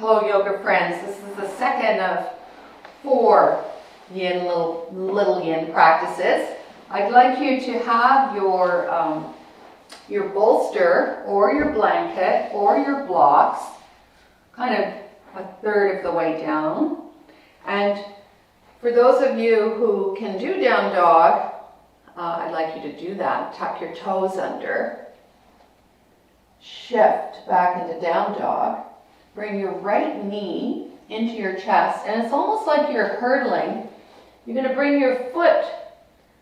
Hello yoga friends, this is the second of 4 yin little yin practices. I'd like you to have your bolster or your blanket or your blocks kind of a third of the way down. And for those of you who can do down dog, I'd like you to do that. Tuck your toes under. Shift back into down dog. Bring your right knee into your chest, and it's almost like you're hurdling. You're going to bring your foot,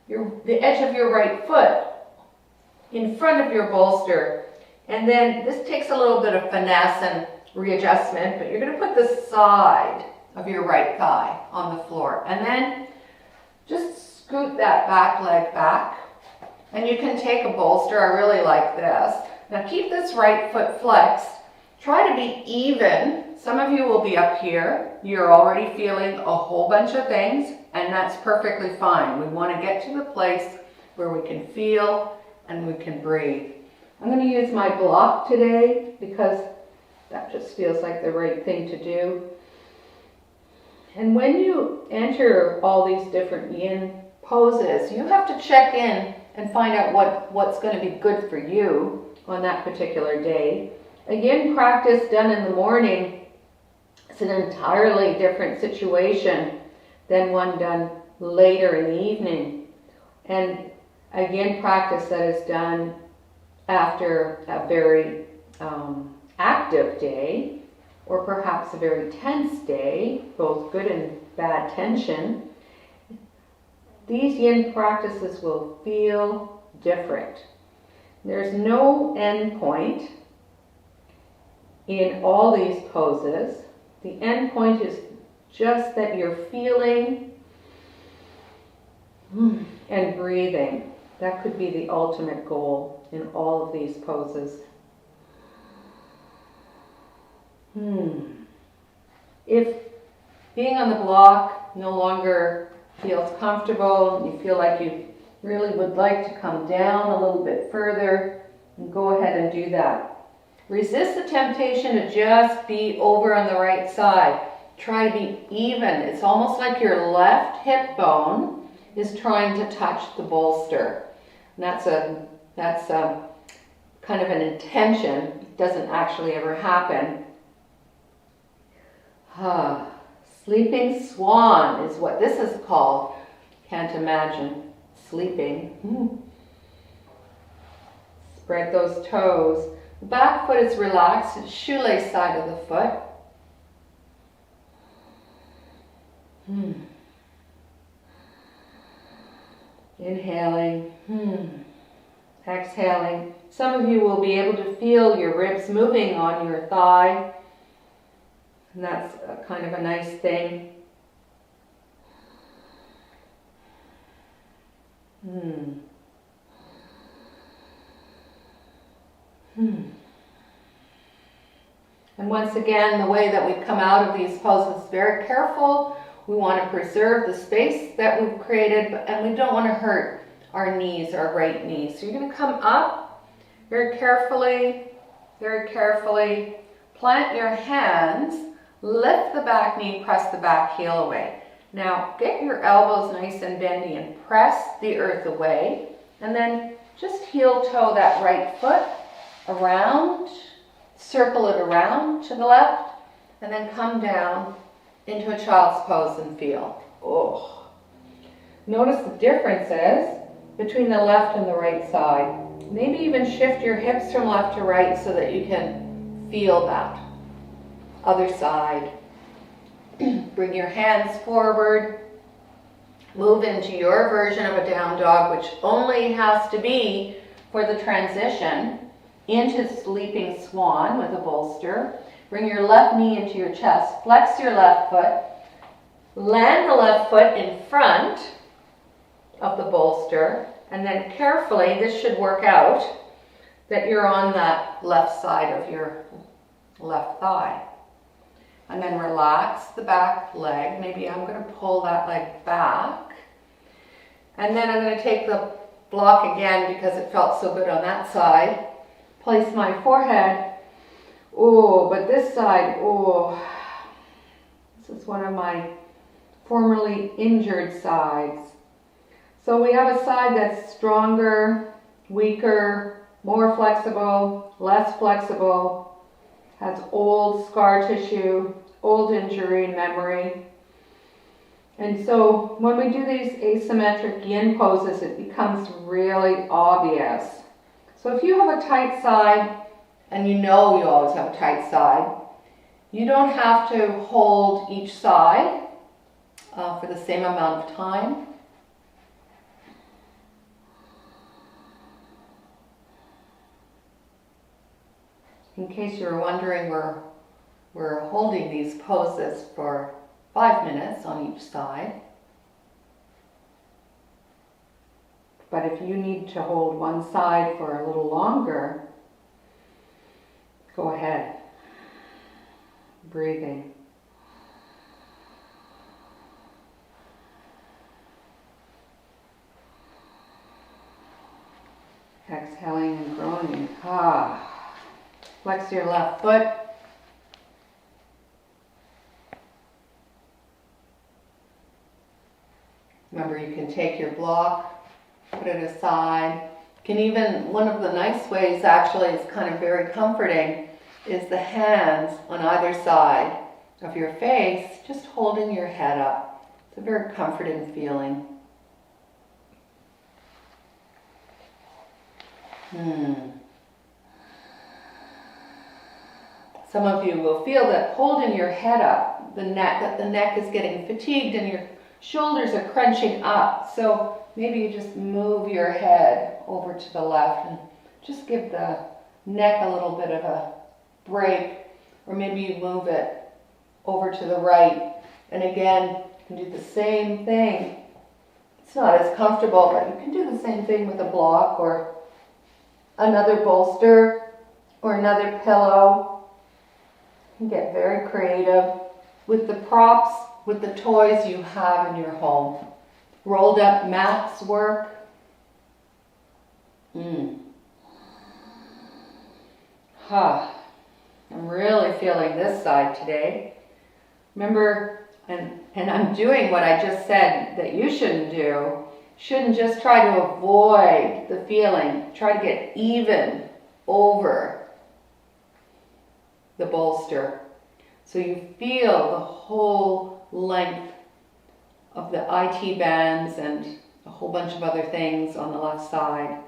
the edge of your right foot, in front of your bolster. And then this takes a little bit of finesse and readjustment, but you're going to put the side of your right thigh on the floor. And then just scoot that back leg back. And you can take a bolster. I really like this. Now keep this right foot flexed. Try to be even. Some of you will be up here. You're already feeling a whole bunch of things, and that's perfectly fine. We want to get to the place where we can feel and we can breathe. I'm going to use my block today because that just feels like the right thing to do. And when you enter all these different yin poses, you have to check in and find out what's going to be good for you on that particular day. A yin practice done in the morning is an entirely different situation than one done later in the evening. And a yin practice that is done after a very active day, or perhaps a very tense day, both good and bad tension, these yin practices will feel different. There's no end point in all these poses. The end point is just that you're feeling and breathing. That could be the ultimate goal in all of these poses. If being on the block no longer feels comfortable, you feel like you really would like to come down a little bit further, go ahead and do that. Resist the temptation to just be over on the right side. Try to be even. It's almost like your left hip bone is trying to touch the bolster. And that's a kind of an intention. It doesn't actually ever happen. Sleeping Swan is what this is called. Can't imagine sleeping. Spread those toes. The back foot is relaxed, it's shoelace side of the foot. Inhaling, exhaling. Some of you will be able to feel your ribs moving on your thigh, and that's kind of a nice thing. And once again, the way that we come out of these poses is very careful. We want to preserve the space that we've created, and we don't want to hurt our knees, our right knees. So you're going to come up very carefully, plant your hands, lift the back knee, press the back heel away. Now get your elbows nice and bendy and press the earth away, and then just heel toe that right foot around, circle it around to the left, and then come down into a child's pose and feel. Notice the differences between the left and the right side. Maybe even shift your hips from left to right so that you can feel that. Other side. Bring your hands forward. Move into your version of a down dog, which only has to be for the transition into Sleeping Swan with a bolster. Bring your left knee into your chest. Flex your left foot. Land the left foot in front of the bolster. And then carefully, this should work out, that you're on that left side of your left thigh. And then relax the back leg. Maybe I'm going to pull that leg back. And then I'm going to take the block again because it felt so good on that side. Place my forehead Oh, but this side, oh, this is one of my formerly injured sides. So we have a side that's stronger, weaker, more flexible, less flexible, has old scar tissue, old injury memory. And so when we do these asymmetric yin poses, it becomes really obvious. So if you have a tight side, and you know you always have a tight side, you don't have to hold each side for the same amount of time. In case you were wondering, we're holding these poses for 5 minutes on each side. But if you need to hold one side for a little longer, go ahead. Breathing. Exhaling and groaning. Flex your left foot. Remember, you can take your block, put it aside. You can even, one of the nice ways actually is kind of very comforting, is the hands on either side of your face, just holding your head up. It's a very comforting feeling. Some of you will feel that holding your head up, that the neck is getting fatigued and your shoulders are crunching up. So maybe you just move your head over to the left and just give the neck a little bit of a break. Or maybe you move it over to the right. And again, you can do the same thing. It's not as comfortable, but you can do the same thing with a block or another bolster or another pillow. You can get very creative with the props, with the toys you have in your home. Rolled up mats work. I'm really feeling this side today. Remember, and I'm doing what I just said that you shouldn't do. Shouldn't just try to avoid the feeling. Try to get even over the bolster. So you feel the whole length of the IT bands and a whole bunch of other things on the left side.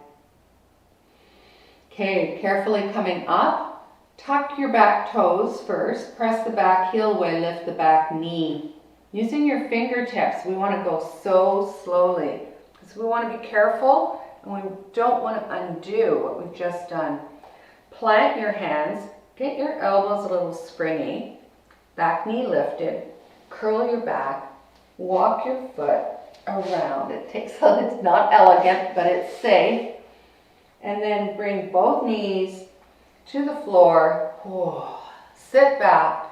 Okay, carefully coming up. Tuck your back toes first. Press the back heel away, lift the back knee. Using your fingertips, we want to go so slowly. So we want to be careful and we don't want to undo what we've just done. Plant your hands, get your elbows a little springy, back knee lifted, curl your back, walk your foot around. It's not elegant, but it's safe. And then bring both knees to the floor. Sit back.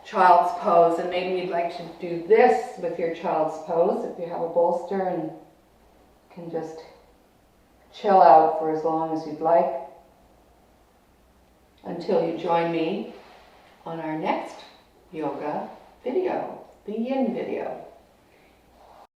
Child's pose, and maybe you'd like to do this with your child's pose if you have a bolster and can just chill out for as long as you'd like until you join me on our next yoga video, the Yin video.